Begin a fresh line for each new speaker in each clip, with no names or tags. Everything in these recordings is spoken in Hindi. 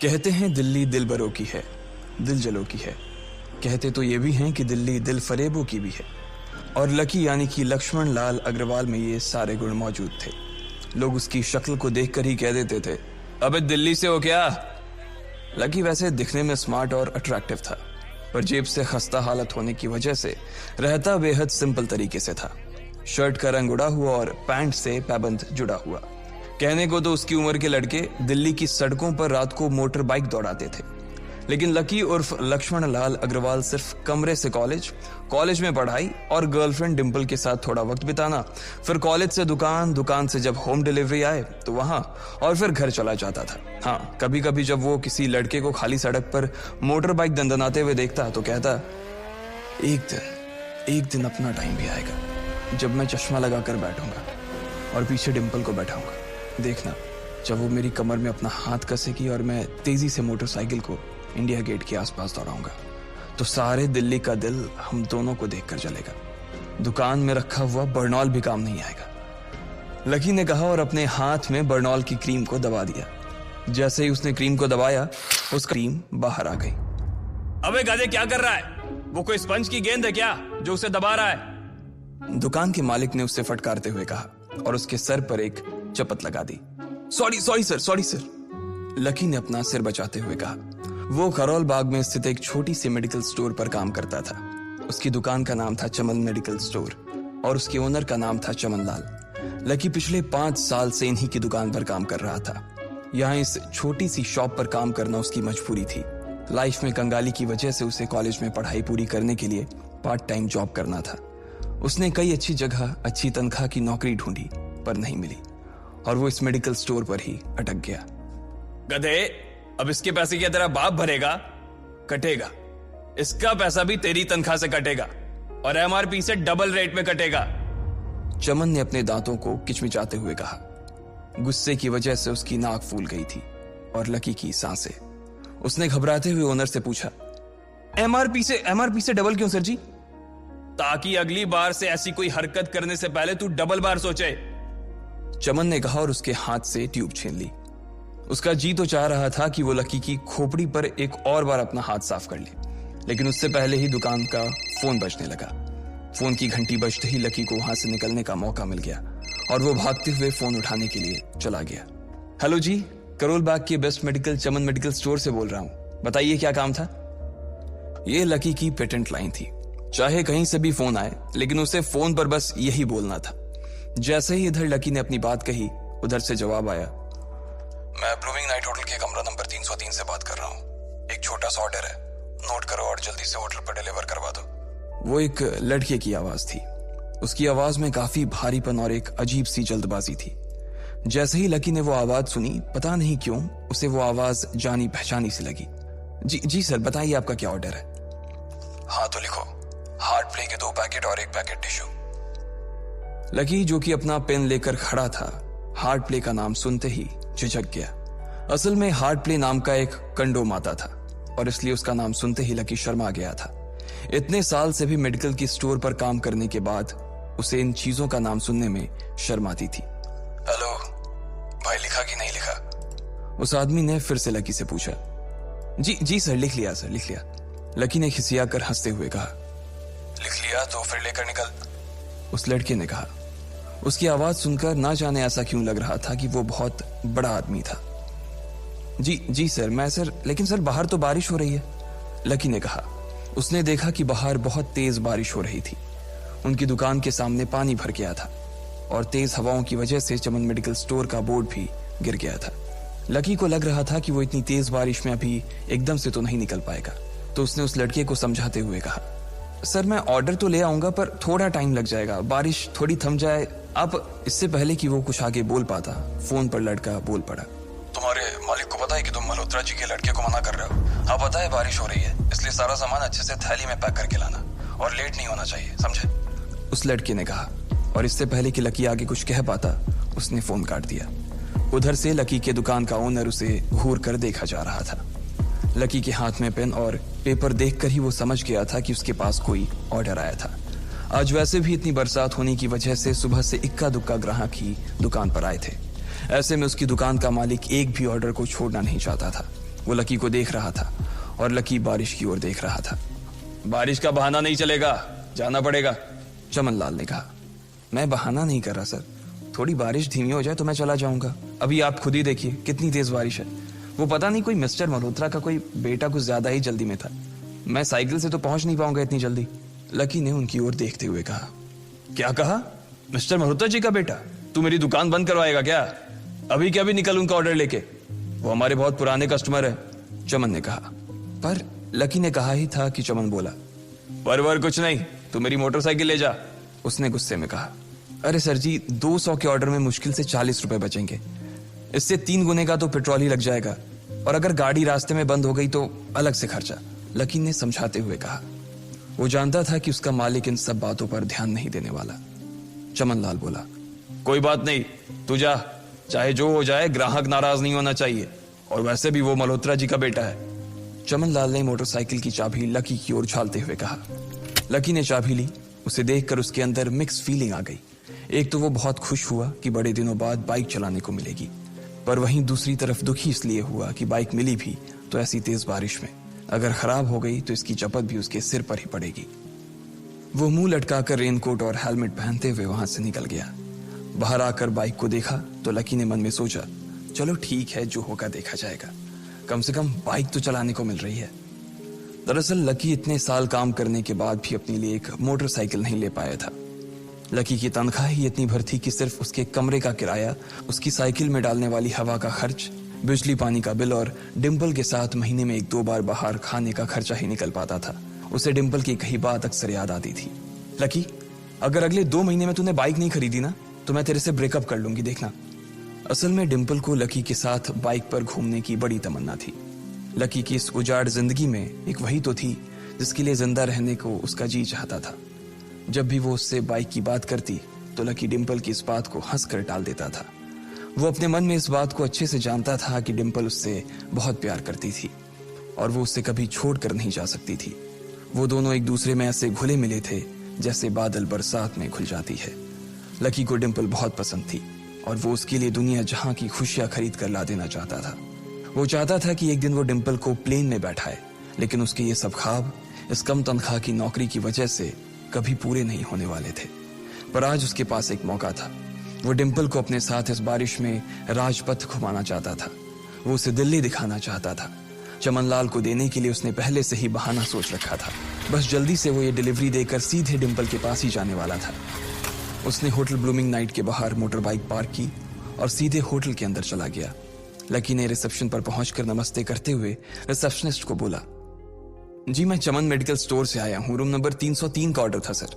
कहते हैं दिल्ली दिल बरों की है, दिल जलों की है। कहते तो ये भी हैं कि दिल्ली दिल फरेबों की भी है। और लकी यानी कि लक्ष्मण लाल अग्रवाल में ये सारे गुण मौजूद थे। लोग उसकी शक्ल को देखकर ही कह देते थे, अबे दिल्ली से हो क्या? लकी वैसे दिखने में स्मार्ट और अट्रैक्टिव था, पर जेब से खस्ता हालत होने की वजह से रहता बेहद सिंपल तरीके से था। शर्ट का रंग उड़ा हुआ और पैंट से पैबंद जुड़ा हुआ। कहने को तो उसकी उम्र के लड़के दिल्ली की सड़कों पर रात को मोटर बाइक दौड़ाते थे, लेकिन लकी उर्फ लक्ष्मण लाल अग्रवाल सिर्फ कमरे से कॉलेज में पढ़ाई और गर्लफ्रेंड डिंपल के साथ थोड़ा वक्त बिताना, फिर कॉलेज से दुकान, दुकान से जब होम डिलीवरी आए तो वहां, और फिर घर चला जाता था। हाँ, कभी कभी जब वो किसी लड़के को खाली सड़क पर मोटर बाइक दंदनाते हुए देखता तो कहता, एक दिन अपना टाइम भी आएगा जब मैं चश्मा लगाकर बैठूंगा और पीछे डिंपल को बैठाऊंगा। देखना, जब वो मेरी कमर में अपना हाथ कसेगी और मैं तेजी से मोटरसाइकिल को इंडिया गेट के आसपास दौड़ाऊंगा, तो सारे दिल्ली का दिल हम दोनों को देखकर जलेगा। दुकान में रखा हुआ बर्नॉल भी काम नहीं आएगा। लकी ने कहा और अपने हाथ में बर्नॉल की क्रीम को दबा दिया। जैसे ही उसने क्रीम को दबाया, उसका क्रीम बाहर आ गई। अबे गधे, क्या कर रहा है? वो कोई स्पंज की गेंद है क्या जो उसे दबा रहा है? दुकान के मालिक ने उससे फटकारते हुए कहा और उसके सर पर एक चपत लगा दी। Sorry sir. लकी ने अपना सिर बचाते हुए कहा। वो करोल बाग में स्थित एक छोटी सी मेडिकल स्टोर पर काम करता था। उसकी दुकान का नाम था चमन मेडिकल स्टोर और उसके ओनर का नाम था चमन लाल। लकी पिछले 5 साल से इन्हीं की दुकान पर काम कर रहा था। यहाँ इस छोटी सी शॉप पर काम करना उसकी मजबूरी थी। लाइफ में कंगाली की वजह से उसे कॉलेज में पढ़ाई पूरी करने के लिए पार्ट टाइम जॉब करना था। उसने कई अच्छी जगह अच्छी तनख्वाह की नौकरी ढूंढी पर नहीं मिली और वो इस मेडिकल स्टोर पर ही अटक गया। गधे, अब इसके पैसे क्या तेरा बाप भरेगा? कटेगा। इसका पैसा भी तेरी तनख्वाह से कटेगा और एमआरपी से डबल रेट में कटेगा। चमन ने अपने दांतों को किचमिचाते हुए कहा। गुस्से की वजह से उसकी नाक फूल गई थी और लकी की सांसें। उसने घबराते हुए ओनर से पूछा, एमआरपी से डबल क्यों सर जी? ताकि अगली बार से ऐसी कोई हरकत करने से पहले तू डबल बार सोचे, चमन ने कहा और उसके हाथ से ट्यूब छीन ली। उसका जी तो चाह रहा था कि वो लकी की खोपड़ी पर एक और बार अपना हाथ साफ कर ले, लेकिन उससे पहले ही दुकान का फोन बजने लगा। फोन की घंटी बजते ही लकी को वहां से निकलने का मौका मिल गया और वो भागते हुए फोन उठाने के लिए चला गया। हेलो जी, करोल बाग के बेस्ट मेडिकल चमन मेडिकल स्टोर से बोल रहा हूं, बताइए क्या काम था? ये लकी की पेटेंट लाइन थी। चाहे कहीं से भी फोन आए, लेकिन उसे फोन पर बस यही बोलना था। जैसे ही इधर लकी ने अपनी बात कही, उधर से जवाब आया, मैं ब्लूमिंग नाइट होटल के कमरा नंबर 303 से बात कर रहा हूँ। एक छोटा सा ऑर्डर है, नोट करो और जल्दी से होटल पर डिलीवर करवा दो। वो एक लड़के की आवाज थी। उसकी आवाज में काफी भारीपन और एक अजीब सी जल्दबाजी थी। जैसे ही लकी ने वो आवाज सुनी, पता नहीं क्यों उसे वो आवाज जानी पहचानी सी लगी। जी सर, बताइए आपका क्या ऑर्डर है? हाँ तो लिखो, हार्ट प्ले के 2 पैकेट और 1 पैकेट टिश्यू। लकी, जो कि अपना पेन लेकर खड़ा था, हार्ट प्ले का नाम सुनते ही झिझक गया। असल में हार्ट प्ले नाम का एक कंडोम आता था और इसलिए उसका नाम सुनते ही लकी शर्मा गया था। इतने साल से भी मेडिकल की स्टोर पर काम करने के बाद उसे इन चीजों का नाम सुनने में शर्म आती थी। हेलो भाई, लिखा कि नहीं लिखा? उस आदमी ने फिर से लकी से पूछा। जी सर, लिख लिया सर, लिख लिया। लकी ने खिसियाकर हंसते हुए कहा। लिख लिया तो फिर लेकर निकल, उस लड़के ने कहा। उसकी आवाज सुनकर ना जाने ऐसा क्यों लग रहा था कि वो बहुत बड़ा आदमी था। जी सर, लेकिन सर बाहर तो बारिश हो रही है, लकी ने कहा। उसने देखा कि बाहर बहुत तेज बारिश हो रही थी। उनकी दुकान के सामने पानी भर गया था और तेज हवाओं की वजह से चमन मेडिकल स्टोर का बोर्ड भी गिर गया था। लकी को लग रहा था कि वो इतनी तेज बारिश में अभी एकदम से तो नहीं निकल पाएगा, तो उसने उस लड़के को समझाते हुए कहा, सर मैं ऑर्डर तो ले आऊंगा पर थोड़ा टाइम लग जाएगा, बारिश थोड़ी थम जाए आप। इससे पहले कि वो कुछ आगे बोल पाता, फोन पर लड़का बोल पड़ा। तुम्हारे मालिक को पता है कि तुम मल्होत्रा जी के लड़के को मना कर रहे हो? हाँ पता है, बारिश हो रही है, इसलिए सारा सामान अच्छे से थैली में पैक करके लाना और लेट नहीं होना चाहिए, समझे? उस लड़के ने कहा और इससे पहले कि लकी आगे कुछ कह पाता, उसने फोन काट दिया। उधर से लकी के दुकान का ओनर उसे घूर कर देखा जा रहा था। लकी के हाथ में पेन और पेपर देखकर ही वो समझ गया था कि उसके पास कोई ऑर्डर आया था। आज वैसे भी इतनी बरसात होने की वजह से सुबह से इक्का दुक्का ग्राहक ही दुकान पर आए थे। ऐसे में उसकी दुकान का मालिक एक भी ऑर्डर को छोड़ना नहीं चाहता था। वो लकी को देख रहा था और लकी बारिश की ओर देख रहा था। बारिश का बहाना नहीं चलेगा, जाना पड़ेगा, चमनलाल ने कहा। मैं बहाना नहीं कर रहा सर, थोड़ी बारिश धीमी हो जाए तो मैं चला जाऊंगा। अभी आप खुद ही देखिए कितनी तेज बारिश है। वो पता नहीं कोई मिस्टर मल्होत्रा का कोई बेटा कुछ ज्यादा ही जल्दी में था। मैं साइकिल से तो पहुंच नहीं पाऊंगा इतनी जल्दी। लकी ने उनकी ओर देखते हुए कहा। क्या कहा? मिस्टर मल्होत्रा जी का बेटा? तू मेरी दुकान बंद करवाएगा क्या? अभी क्या भी निकल उनका ऑर्डर लेके, वो हमारे बहुत पुराने कस्टमर है, चमन ने कहा। पर लकी ने कहा ही था कि चमन बोला। पर कुछ नहीं, तू मेरी मोटरसाइकिल ले जा, उसने गुस्से में कहा। अरे सर जी, 200 के ऑर्डर में मुश्किल से 40 रुपए बचेंगे, इससे 3 गुने का तो पेट्रोल ही लग जाएगा, और अगर गाड़ी रास्ते में बंद हो गई तो अलग से खर्चा, लकी ने समझाते हुए कहा। वो जानता था कि उसका मालिक इन सब बातों पर ध्यान नहीं देने वाला। चमनलाल बोला। कोई बात नहीं, तू जा, चाहे जो हो जाए ग्राहक नाराज नहीं होना चाहिए, और वैसे भी वो मल्होत्रा जी का बेटा है। चमनलाल ने मोटरसाइकिल की चाबी लकी की ओर उछालते हुए कहा। लकी ने चाबी ली। उसे देखकर उसके अंदर मिक्स फीलिंग आ गई। एक तो वो बहुत खुश हुआ कि बड़े दिनों बाद बाइक चलाने को मिलेगी, पर वहीं दूसरी तरफ दुखी इसलिए हुआ कि बाइक मिली भी तो ऐसी तेज बारिश में, अगर खराब हो गई तो इसकी चपत भी उसके सिर पर ही पड़ेगी। वो मुंह लटकाकर रेनकोट और हेलमेट पहनते हुए वहां से निकल गया। बाहर आकर बाइक को देखा तो लकी ने मन में सोचा, चलो ठीक है, जो होगा देखा जाएगा, कम से कम बाइक तो चलाने को मिल रही है। दरअसल लकी इतने साल काम करने के बाद भी अपने लिए एक मोटरसाइकिल नहीं ले पाया था। लकी की तनख्वाह ही इतनी भर थी कि सिर्फ उसके कमरे का किराया, उसकी साइकिल में डालने वाली हवा का खर्च, बिजली पानी का बिल और डिम्पल के साथ महीने में 1-2 बार बाहर खाने का खर्चा ही निकल पाता था। उसे डिम्पल की कही बात अक्सर याद आती थी। लकी, अगर अगले 2 महीने में तूने बाइक नहीं खरीदी ना तो मैं तेरे से ब्रेकअप कर लूंगी, देखना। असल में डिम्पल को लकी के साथ बाइक पर घूमने की बड़ी तमन्ना थी। लकी की इस उजाड़ जिंदगी में एक वही तो थी जिसके लिए जिंदा रहने को उसका जी चाहता था। जब भी वो उससे बाइक की बात करती तो लकी डिम्पल की इस बात को हंसकर टाल देता था। वो अपने मन में इस बात को अच्छे से जानता था कि डिम्पल उससे बहुत प्यार करती थी और वो उससे कभी छोड़ कर नहीं जा सकती थी। वो दोनों एक दूसरे में ऐसे घुले मिले थे जैसे बादल बरसात में घुल जाती है। लकी को डिम्पल बहुत पसंद थी और वो उसके लिए दुनिया जहां की खुशियां खरीद कर ला देना चाहता था। वो चाहता था कि एक दिन वो डिम्पल को प्लेन में बैठाए, लेकिन उसके ये सब ख्वाब इस कम तनख्वाह की नौकरी की वजह से कभी पूरे नहीं होने वाले थे। पर आज उसके पास एक मौका था। वो डिम्पल को अपने साथ इस बारिश में राजपथ घुमाना चाहता था। वो उसे दिल्ली दिखाना चाहता था। चमनलाल को देने के लिए उसने पहले से ही बहाना सोच रखा था। बस जल्दी से वो ये डिलीवरी देकर सीधे डिम्पल के पास ही जाने वाला था। उसने होटल ब्लूमिंग नाइट के बाहर मोटर बाइक पार्क की और सीधे होटल के अंदर चला गया। लकी ने रिसेप्शन पर पहुंचकर नमस्ते करते हुए रिसेप्शनिस्ट को बोला, जी मैं चमन मेडिकल स्टोर से आया हूं, रूम नंबर 303 का ऑर्डर था सर।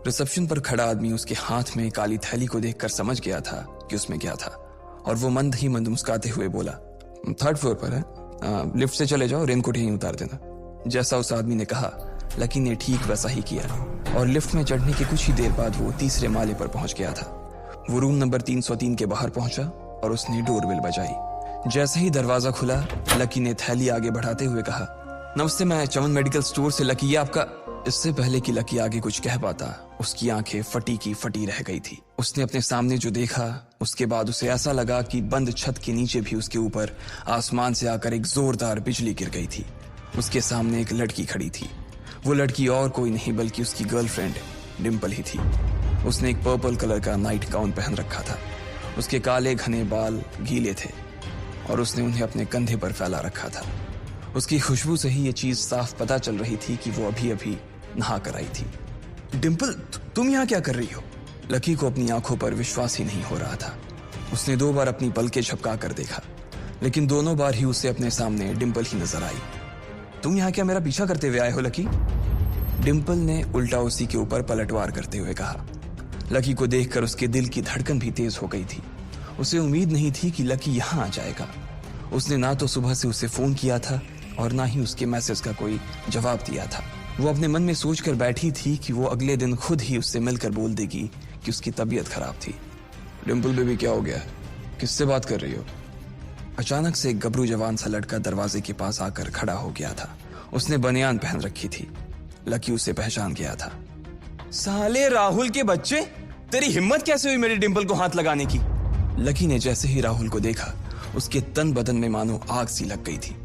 रिसेप्शन पर खड़ा आदमी उसके हाथ में काली थैली को देखकर समझ गया था कि उसमें क्या था और वो मंद ही मंद मुस्कुराते हुए बोला, 3rd फ्लोर पर है, लिफ्ट से चले जाओ, रेनकोट यहीं उतार देना। जैसा उस आदमी ने कहा लकी ने ठीक वैसा ही किया और लिफ्ट में चढ़ने के कुछ ही देर बाद वो 3रे माले पर पहुंच गया था। वो रूम नंबर 303 के बाहर पहुंचा और उसने डोरबेल बजाई। जैसे ही दरवाजा खुला लकी ने थैली आगे बढ़ाते हुए कहा, नमस्ते, मैं चमन मेडिकल स्टोर से लकी, ये आपका। इससे पहले कि लकी आगे कुछ कह पाता उसकी आंखें फटी की फटी रह गई थी। उसने अपने सामने जो देखा उसके बाद उसे ऐसा लगा कि बंद छत के नीचे भी उसके ऊपर आसमान से आकर एक जोरदार बिजली गिर गई थी। उसके सामने एक लड़की खड़ी थी। वो लड़की और कोई नहीं बल्कि उसकी गर्लफ्रेंड डिम्पल ही थी। उसने एक पर्पल कलर का नाइट गाउन पहन रखा था। उसके काले घने बाल गीले थे और उसने उन्हें अपने कंधे पर फैला रखा था। उसकी खुशबू से ही ये चीज साफ पता चल रही थी कि वो अभी अभी नहा कर आई थी। डिम्पल, तुम यहाँ क्या कर रही हो? लकी को अपनी आंखों पर विश्वास ही नहीं हो रहा था। उसने 2 बार अपनी पलकें झपका कर देखा, लेकिन दोनों बार ही उसे अपने सामने डिम्पल ही नजर आई। तुम यहाँ क्या मेरा पीछा करते हुए आए हो लकी? डिम्पल ने उल्टा उसी के ऊपर पलटवार करते हुए कहा। लकी को देखकर उसके दिल की धड़कन भी तेज हो गई थी। उसे उम्मीद नहीं थी कि लकी यहाँ आ जाएगा। उसने ना तो सुबह से उसे फोन किया था और ना ही उसके मैसेज का कोई जवाब दिया था। वो अपने मन में सोचकर बैठी थी कि वो अगले दिन खुद ही उससे मिलकर बोल देगी कि उसकी तबीयत खराब थी। डिम्पल बेबी, क्या हो गया? किससे बात कर रही हो? अचानक से एक गबरू जवान सा लड़का दरवाजे के पास आकर खड़ा हो गया था। उसने बनियान पहन रखी थी। लकी उसे पहचान गया था। साले राहुल के बच्चे, तेरी हिम्मत कैसे हुई मेरी डिम्पल को हाथ लगाने की? लकी ने जैसे ही राहुल को देखा उसके तन बदन में मानो आग सी लग गई थी।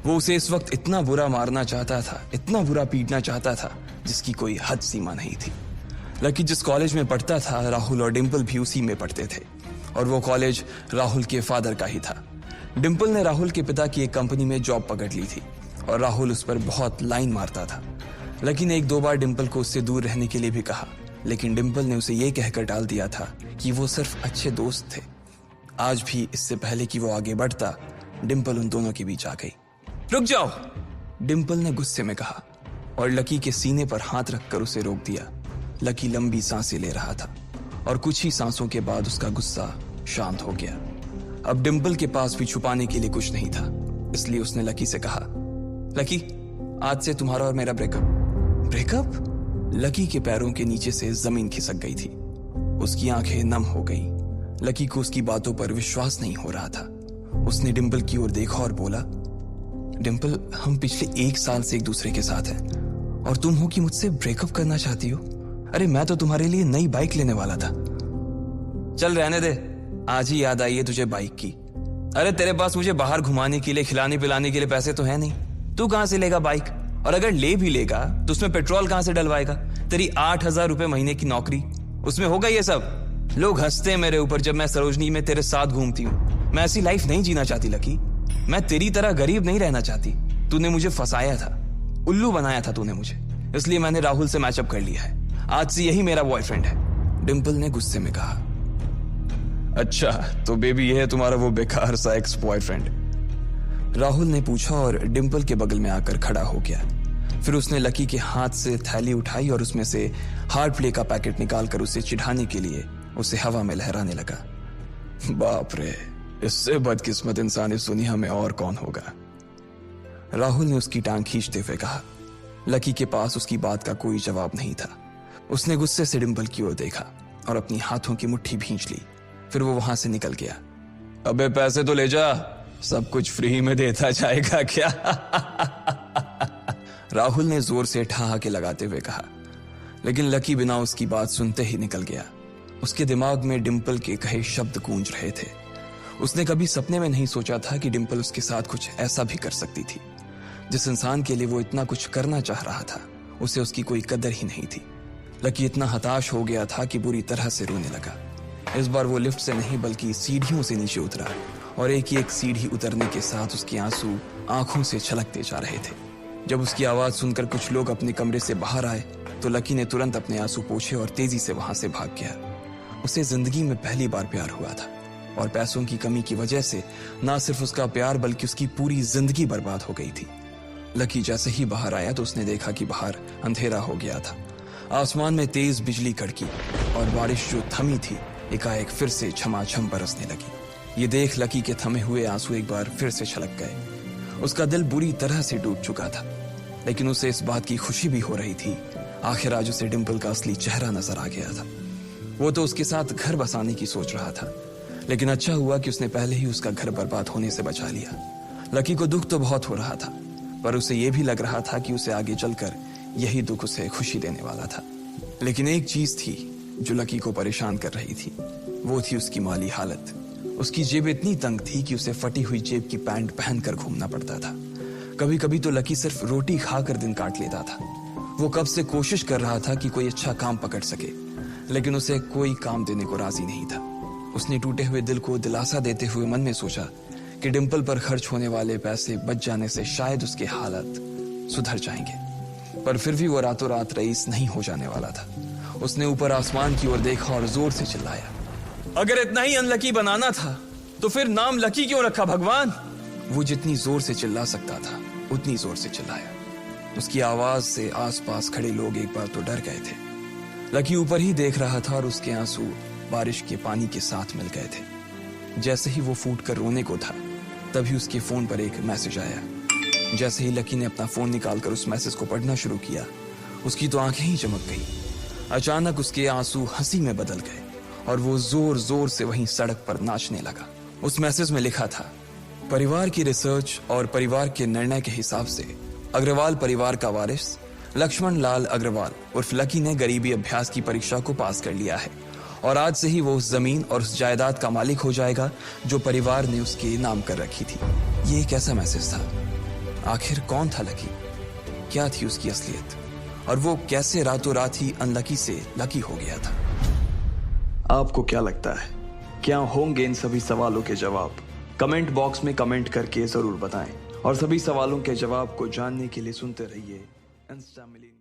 वो उसे इस वक्त इतना बुरा मारना चाहता था, इतना बुरा पीटना चाहता था, जिसकी कोई हद सीमा नहीं थी। लकी जिस कॉलेज में पढ़ता था, राहुल और डिंपल भी उसी में पढ़ते थे, और वो कॉलेज राहुल के फादर का ही था। डिंपल ने राहुल के पिता की एक कंपनी में जॉब पकड़ ली थी और राहुल उस पर बहुत लाइन मारता था। लकी ने एक दो बार डिंपल को उससे दूर रहने के लिए भी कहा, लेकिन डिंपल ने उसे यह कहकर टाल दिया था कि वो सिर्फ अच्छे दोस्त थे। आज भी इससे पहले कि वो आगे बढ़ता, डिंपल उन दोनों के बीच आ गई। रुक जाओ, डिंपल ने गुस्से में कहा और लकी के सीने पर हाथ रखकर उसे रोक दिया। लकी लंबी सांसें ले रहा था और कुछ ही सांसों के बाद उसका गुस्सा शांत हो गया। अब डिंपल के पास भी छुपाने के लिए कुछ नहीं था, इसलिए उसने लकी से कहा, लकी, आज से तुम्हारा और मेरा ब्रेकअप। ब्रेकअप? लकी के पैरों के नीचे से जमीन खिसक गई थी। उसकी आंखें नम हो गई। लकी को उसकी बातों पर विश्वास नहीं हो रहा था। उसने डिंपल की ओर देखा और बोला, डिंपल, हम पिछले 1 साल से एक दूसरे के साथ हैं और तुम हो कि मुझसे ब्रेकअप करना चाहती हो? अरे मैं तो तुम्हारे लिए नई बाइक लेने वाला था। चल रहने दे, आज ही याद आई है तुझे बाइक की। अरे तेरे पास मुझे बाहर घुमाने के लिए, खिलाने पिलाने के लिए पैसे तो है नहीं। तू कहां से लेगा बाइक? और अगर ले भी लेगा तो उसमें पेट्रोल कहां से डलवाएगा? तेरी 8,000 रुपए महीने की नौकरी, उसमें होगा ये सब? लोग हंसते हैं मेरे ऊपर जब मैं सरोजनी में तेरे साथ घूमती हूँ। मैं ऐसी लाइफ नहीं जीना चाहती लकी। मैं तेरी तरह गरीब नहीं रहना चाहती। तूने मुझे फंसाया था, उल्लू बनाया था तूने मुझे, इसलिए मैंने राहुल से मैचअप कर लिया है। आज से यही मेरा बॉयफ्रेंड है, डिंपल ने गुस्से में कहा। अच्छा, तो बेबी ये है तुम्हारा वो बेकार सा एक्स बॉयफ्रेंड? राहुल ने पूछा और डिंपल के बगल में आकर खड़ा हो गया। फिर उसने लकी के हाथ से थैली उठाई और उसमें से हार्ड प्ले का पैकेट निकालकर उसे चिढ़ाने के लिए उसे हवा में लहराने लगा। बाप रे, इससे बदकिस्मत इंसान इस दुनिया में और कौन होगा? राहुल ने उसकी टांग खींचते हुए कहा। लकी के पास उसकी बात का कोई जवाब नहीं था। उसने गुस्से से डिंपल की ओर देखा और अपनी हाथों की मुट्ठी भींच ली। फिर वो वहां से निकल गया। अबे पैसे तो ले जा, सब कुछ फ्री में देता जाएगा क्या? राहुल ने जोर से ठहाके लगाते हुए कहा, लेकिन लकी बिना उसकी बात सुनते ही निकल गया। उसके दिमाग में डिंपल के कहे शब्द गूंज रहे थे। उसने कभी सपने में नहीं सोचा था कि डिंपल उसके साथ कुछ ऐसा भी कर सकती थी। जिस इंसान के लिए वो इतना कुछ करना चाह रहा था, उसे उसकी कोई कदर ही नहीं थी। लकी इतना हताश हो गया था कि बुरी तरह से रोने लगा। इस बार वो लिफ्ट से नहीं बल्कि सीढ़ियों से नीचे उतरा और एक सीढ़ी उतरने के साथ उसके आंसू आंखों से छलकते जा रहे थे। जब उसकी आवाज सुनकर कुछ लोग अपने कमरे से बाहर आए तो लकी ने तुरंत अपने आंसू पोंछे और तेजी से वहां से भाग गया। उसे जिंदगी में पहली बार प्यार हुआ था और पैसों की कमी की वजह से ना सिर्फ उसका प्यार बल्कि उसकी पूरी जिंदगी बर्बाद हो गई थी। लकी जैसे ही बाहर आया तो उसने देखा कि बाहर अंधेरा हो गया था। आसमान में तेज बिजली कड़की और बारिश जो थमी थी एकाएक फिर से झमाझम बरसने लगी। ये देख लकी के थमे हुए आंसू एक बार फिर से छलक गए। उसका दिल बुरी तरह से टूट चुका था, लेकिन उसे इस बात की खुशी भी हो रही थी। आखिर आज उसे डिंपल का असली चेहरा नजर आ गया था। वो तो उसके साथ घर बसाने की सोच रहा था, लेकिन अच्छा हुआ कि उसने पहले ही उसका घर बर्बाद होने से बचा लिया। लकी को दुख तो बहुत हो रहा था, पर उसे यह भी लग रहा था कि उसे आगे चलकर यही दुख उसे खुशी देने वाला था। लेकिन एक चीज थी जो लकी को परेशान कर रही थी, वो थी उसकी माली हालत। उसकी जेब इतनी तंग थी कि उसे फटी हुई जेब की पैंट पहनकर घूमना पड़ता था। कभी कभी तो लकी सिर्फ रोटी खाकर दिन काट लेता था। वो कब से कोशिश कर रहा था कि कोई अच्छा काम पकड़ सके, लेकिन उसे कोई काम देने को राजी नहीं था। उसने टूटे हुए दिल को दिलासा देते हुए मन में सोचा कि डिंपल पर खर्च होने वाले पैसे बच जाने से शायद उसके हालत सुधर जाएंगे। पर फिर भी वो रातों रात रईस नहीं हो जाने वाला था। उसने ऊपर आसमान की ओर देखा और जोर से चिल्लाया, अगर इतना ही अनलकी बनाना था तो फिर नाम लकी क्यों रखा भगवान? वो जितनी जोर से चिल्ला सकता था उतनी जोर से चिल्लाया। उसकी आवाज से आसपास खड़े लोग एक बार तो डर गए थे। लकी ऊपर ही देख रहा था और उसके आंसू बारिश के पानी के साथ मिल गए थे। जैसे ही वो फूट कर रोने को था, तभी उसके फोन पर एक मैसेज आया। जैसे ही लकी ने अपना फोन निकालकर उस मैसेज को पढ़ना शुरू किया, उसकी तो आंखें ही चमक गई। अचानक उसके आंसू हंसी में बदल गए और वो जोर जोर से वहीं सड़क पर नाचने लगा। उस मैसेज में लिखा था, परिवार की रिसर्च और परिवार के निर्णय के हिसाब से अग्रवाल परिवार का वारिस लक्ष्मण लाल अग्रवाल उर्फ लकी ने गरीबी अभ्यास की परीक्षा को पास कर लिया है और आज से ही वो उस जमीन और उस जायदाद का मालिक हो जाएगा जो परिवार ने उसके नाम कर रखी थी। ये एक ऐसा मैसेज था। आखिर कौन था लकी? क्या थी उसकी असलियत? और वो कैसे रातों रात ही अनलकी से लकी हो गया था? आपको क्या लगता है, क्या होंगे इन सभी सवालों के जवाब? कमेंट बॉक्स में कमेंट करके जरूर बताएं। और सभी सवालों के जवाब को जानने के लिए सुनते रहिए इंस्टा मिली।